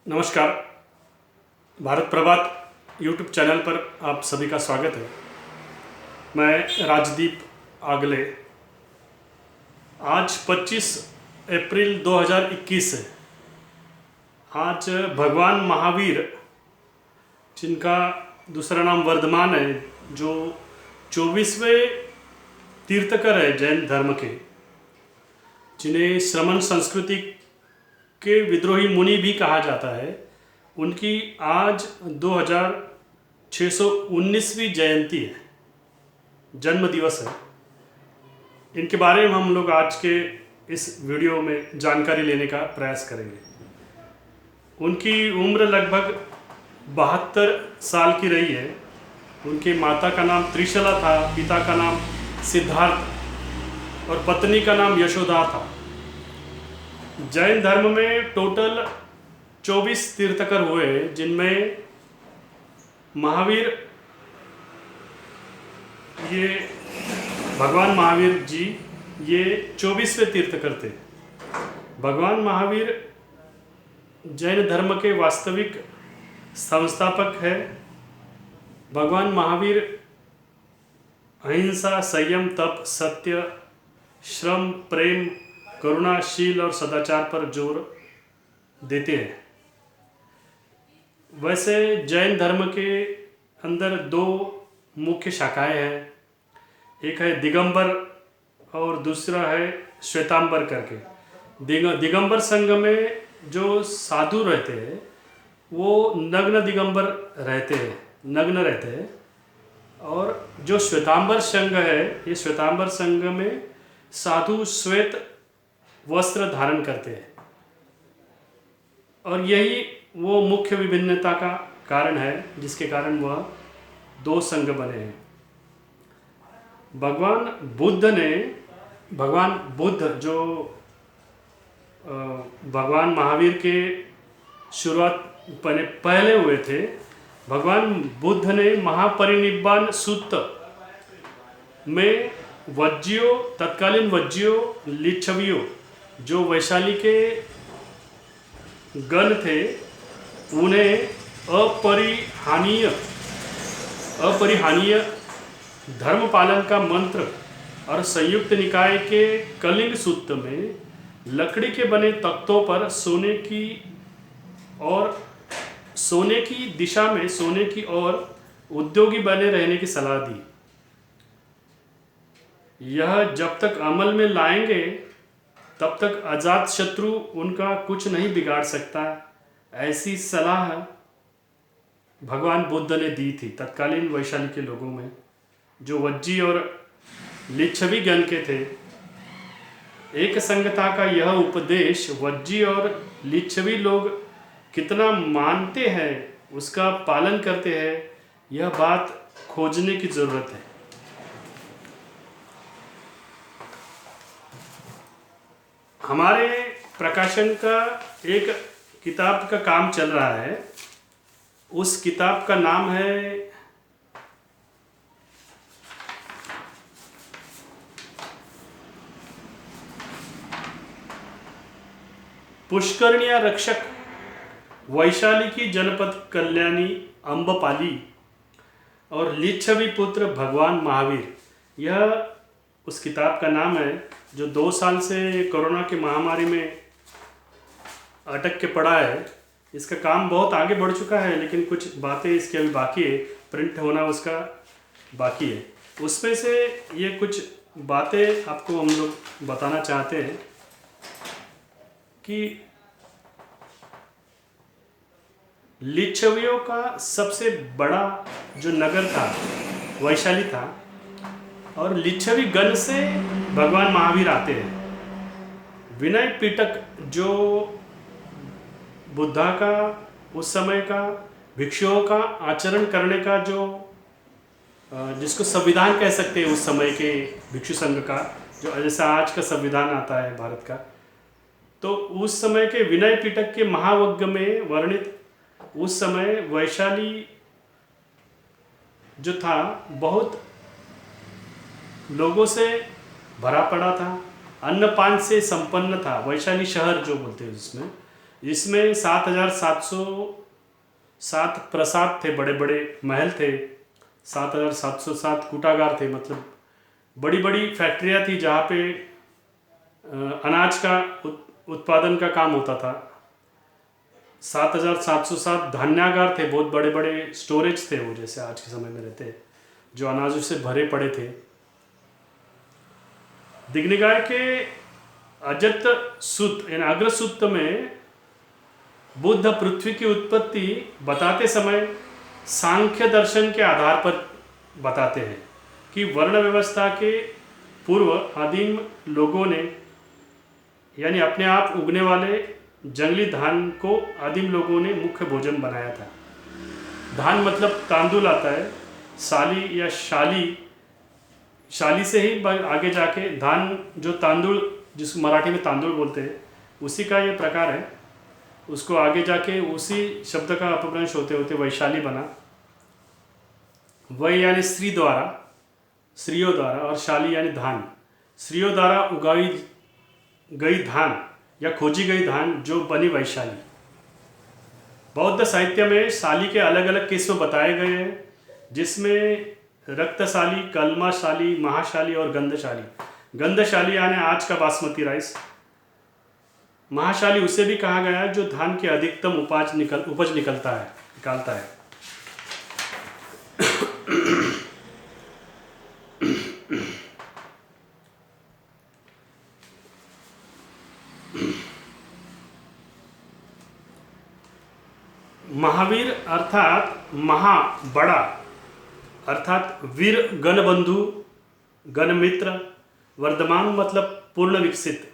नमस्कार। भारत प्रभात YouTube channel पर आप सभी का स्वागत है। मैं राजदीप आगले। आज 25 अप्रैल 2021 है। आज भगवान महावीर, जिनका दूसरा नाम वर्धमान है, जो 24वें तीर्थकर है जैन धर्म के, जिन्हें श्रमण संस्कृति के विद्रोही मुनि भी कहा जाता है, उनकी आज 2619वीं जयंती है, जन्म दिवस है। इनके बारे में हम लोग आज के इस वीडियो में जानकारी लेने का प्रयास करेंगे। उनकी उम्र लगभग 72 साल की रही है। उनके माता का नाम त्रिशला था, पिता का नाम सिद्धार्थ और पत्नी का नाम यशोदा था। जैन धर्म में टोटल 24 तीर्थकर हुए, जिनमें महावीर, ये भगवान महावीर जी, ये 24वें तीर्थकर थे। भगवान महावीर जैन धर्म के वास्तविक संस्थापक है। भगवान महावीर अहिंसा, संयम, तप, सत्य, श्रम, प्रेम, करुणाशील और सदाचार पर जोर देते हैं। वैसे जैन धर्म के अंदर दो मुख्य शाखाएं हैं। एक है दिगंबर और दूसरा है श्वेतांबर करके। दिगंबर संघ में जो साधु रहते हैं वो नग्न दिगंबर रहते हैं, नग्न रहते हैं। और जो श्वेतांबर संघ है, ये श्वेतांबर संघ में साधु श्वेत वस्त्र धारण करते हैं। और यही वो मुख्य विभिन्नता का कारण है, जिसके कारण वह दो संघ बने हैं। भगवान बुद्ध जो भगवान महावीर के शुरुआत पहले हुए थे, भगवान बुद्ध ने महापरिनिब्बाण सूत्र में वज्जियों, तत्कालीन वज्जियों, लिच्छवियों, जो वैशाली के गण थे, उन्हें अपरिहानीय धर्म पालन का मंत्र और संयुक्त निकाय के कलिंग सूत्र में लकड़ी के बने तख्तों पर सोने की दिशा में सोने की ओर उद्योगी बने रहने की सलाह दी। यह जब तक अमल में लाएंगे तब तक अजात शत्रु उनका कुछ नहीं बिगाड़ सकता। ऐसी सलाह भगवान बुद्ध ने दी थी तत्कालीन वैशाली के लोगों में, जो वज्जी और लिच्छवी गण के थे। एक संगता का यह उपदेश वज्जी और लिच्छवी लोग कितना मानते हैं, उसका पालन करते हैं, यह बात खोजने की जरूरत है। हमारे प्रकाशन का एक किताब का काम चल रहा है। उस किताब का नाम है पुष्करण्य रक्षक वैशाली की जनपद कल्याणी अम्बपाली और लिच्छवी पुत्र भगवान महावीर, यह उस किताब का नाम है, जो 2 साल से कोरोना की महामारी में अटक के पड़ा है। इसका काम बहुत आगे बढ़ चुका है, लेकिन कुछ बातें इसकी अभी बाकी है, प्रिंट होना उसका बाकी है। उसमें से ये कुछ बातें आपको हम लोग बताना चाहते हैं कि लिच्छवियों का सबसे बड़ा जो नगर था वैशाली था, और लिच्छवी गण से भगवान महावीर आते हैं। विनय पिटक, जो बुद्धा का उस समय का भिक्षुओं का आचरण करने का जो जिसको संविधान कह सकते हैं, उस समय के भिक्षु संघ का, जो जैसा आज का संविधान आता है भारत का, तो उस समय के विनय पिटक के महावज्ञ में वर्णित उस समय वैशाली जो था बहुत लोगों से भरा पड़ा था, अन्नपान से संपन्न था। वैशाली शहर जो बोलते हैं उसमें इसमें 7,707 प्रसाद थे, बड़े बड़े महल थे, 7,707 कूटागार थे, मतलब बड़ी बड़ी फैक्ट्रियाँ थी जहाँ पे अनाज का उत्पादन का काम होता था। 7,707 धान्यागार थे, बहुत बड़े बड़े स्टोरेज थे वो, जैसे आज के समय में रहते हैं, जो अनाजों से भरे पड़े थे। दिग्निकाय के अजत सूत्र यानी अग्र सूत्र में बुद्ध पृथ्वी की उत्पत्ति बताते समय सांख्य दर्शन के आधार पर बताते हैं कि वर्ण व्यवस्था के पूर्व आदिम लोगों ने, यानी अपने आप उगने वाले जंगली धान को आदिम लोगों ने मुख्य भोजन बनाया था। धान मतलब तांदुल आता है, साली या शाली, शाली से ही आगे जाके धान, जो तांदुल जिसको मराठी में तांदुल बोलते हैं, उसी का ये प्रकार है। उसको आगे जाके उसी शब्द का अपभ्रंश होते होते वैशाली बना। वै यानी स्त्री द्वारा, स्त्रियों द्वारा, और शाली यानी धान, स्त्रियों द्वारा उगाई गई धान या खोजी गई धान जो बनी वैशाली। बौद्ध साहित्य में शाली के अलग अलग किस्म बताए गए हैं, जिसमें रक्तशाली, कलमाशाली, महाशाली और गंधशाली। गंधशाली यानी आज का बासमती राइस। महाशाली उसे भी कहा गया है जो धान के अधिकतम उपज निकालता है। महावीर अर्थात महा, बड़ा, अर्थात वीर, गणबंधु, गणमित्र, वर्धमान मतलब पूर्ण विकसित।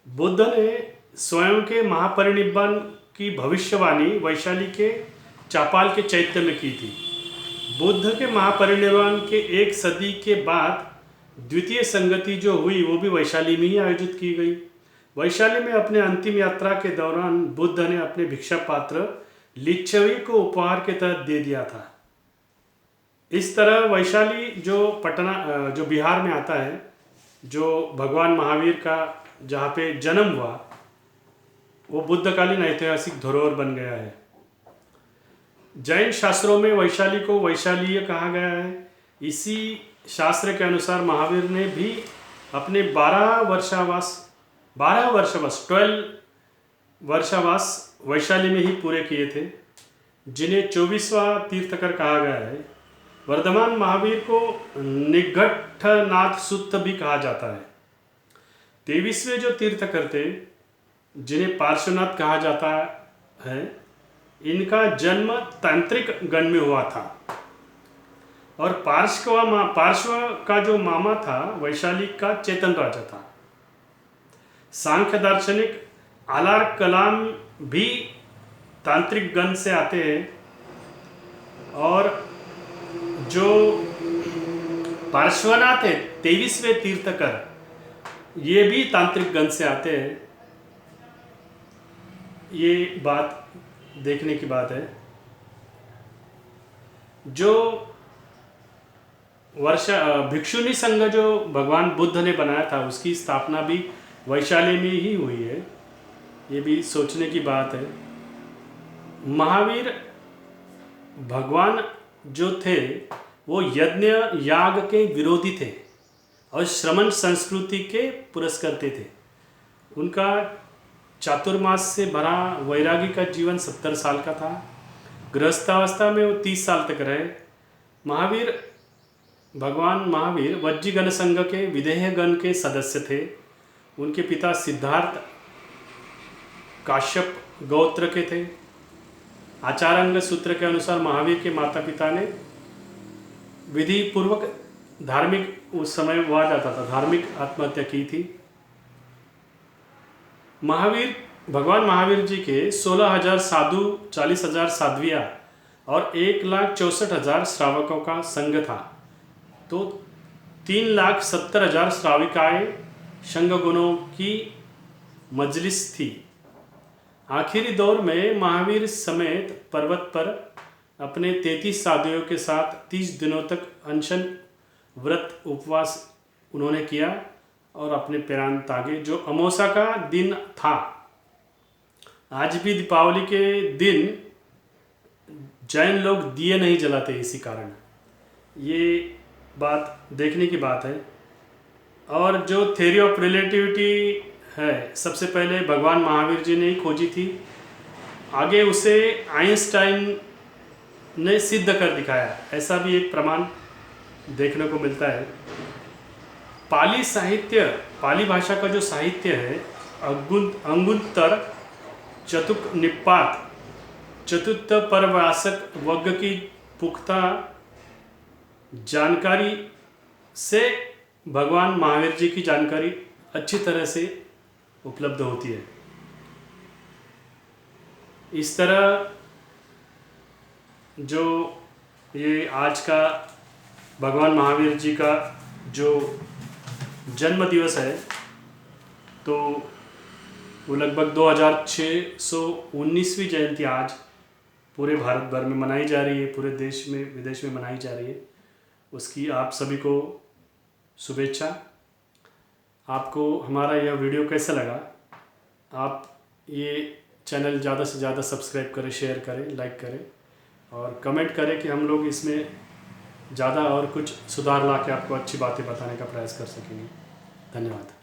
बुद्ध ने स्वयं के महापरिनिर्वाण की भविष्यवाणी वैशाली के चापाल के चैत्य में की थी। बुद्ध के महापरिनिर्वाण के 1 सदी के बाद द्वितीय संगति जो हुई वो भी वैशाली में ही आयोजित की गई। वैशाली में अपने अंतिम यात्रा के दौरान बुद्ध ने अपने भिक्षा पात्र लिच्छवी को उपहार के तहत दे दिया था। इस तरह वैशाली जो बिहार में आता है, जो भगवान महावीर का जहाँ पे जन्म हुआ, वो बुद्धकालीन ऐतिहासिक धरोहर बन गया है। जैन शास्त्रों में वैशाली को वैशालीय कहा गया है। इसी शास्त्र के अनुसार महावीर ने भी अपने 12 वर्षावास वैशाली में ही पूरे किए थे, जिन्हें 24वां तीर्थकर कहा गया है। वर्धमान महावीर को निघट्टनाथ सुत्त भी कहा जाता है। 23वें जो तीर्थकर थे, जिन्हें पार्श्वनाथ कहा जाता है, इनका जन्म तांत्रिक गण में हुआ था, और पार्श्व का जो मामा था वैशाली का चेतन राजा था। सांख्य दार्शनिक आलार कलाम भी तांत्रिक गण से आते हैं, और जो पार्श्वनाथ है 23वें तीर्थकर, ये भी तांत्रिक गण से आते हैं। ये बात देखने की बात है। जो भिक्षुनी संघ जो भगवान बुद्ध ने बनाया था, उसकी स्थापना भी वैशाली में ही हुई है। ये भी सोचने की बात है। महावीर भगवान जो थे वो यज्ञ याग के विरोधी थे और श्रमण संस्कृति के पुरस्कर्ता थे। उनका चातुर्मास से भरा वैरागी का जीवन 70 साल का था। गृहस्थावस्था में वो 30 साल तक रहे। भगवान महावीर वज्जीगण संघ के विदेह गण के सदस्य थे। उनके पिता सिद्धार्थ काश्यप गोत्र के थे। आचारांग सूत्र के अनुसार महावीर के माता पिता ने विधि पूर्वक धार्मिक, उस समय हुआ जाता था, धार्मिक आत्महत्या की थी। भगवान महावीर जी के 16,000 साधु, 40,000 साध्वियाँ और 1,64,000 श्रावकों का संघ था। तो 3,70,000 श्राविकाएँ संघ गुणों की मजलिस थी। आखिरी दौर में महावीर समेत पर्वत पर अपने 33 साधुओं के साथ 30 दिनों तक अनशन, व्रत, उपवास उन्होंने किया और अपने प्राण त्यागे। जो अमावस्या का दिन था, आज भी दीपावली के दिन जैन लोग दिए नहीं जलाते इसी कारण। ये बात देखने की बात है। और जो थ्योरी ऑफ रिलेटिविटी है, सबसे पहले भगवान महावीर जी ने ही खोजी थी। आगे उसे आइंस्टाइन ने सिद्ध कर दिखाया, ऐसा भी एक प्रमाण देखने को मिलता है। पाली साहित्य, पाली भाषा का जो साहित्य है, अंगुत्तर चतुक निपात चतुर्थ परवासक वग्ग की पुख्ता जानकारी से भगवान महावीर जी की जानकारी अच्छी तरह से उपलब्ध होती है। इस तरह जो ये आज का भगवान महावीर जी का जो जन्म दिवस है, तो वो लगभग 2619वीं जयंती आज पूरे भारत भर में मनाई जा रही है, पूरे देश में विदेश में मनाई जा रही है। उसकी आप सभी को शुभेच्छा। आपको हमारा यह वीडियो कैसा लगा? आप ये चैनल ज़्यादा से ज़्यादा सब्सक्राइब करें, शेयर करें, लाइक करें और कमेंट करें कि हम लोग इसमें ज़्यादा और कुछ सुधार ला के आपको अच्छी बातें बताने का प्रयास कर सकेंगे। धन्यवाद।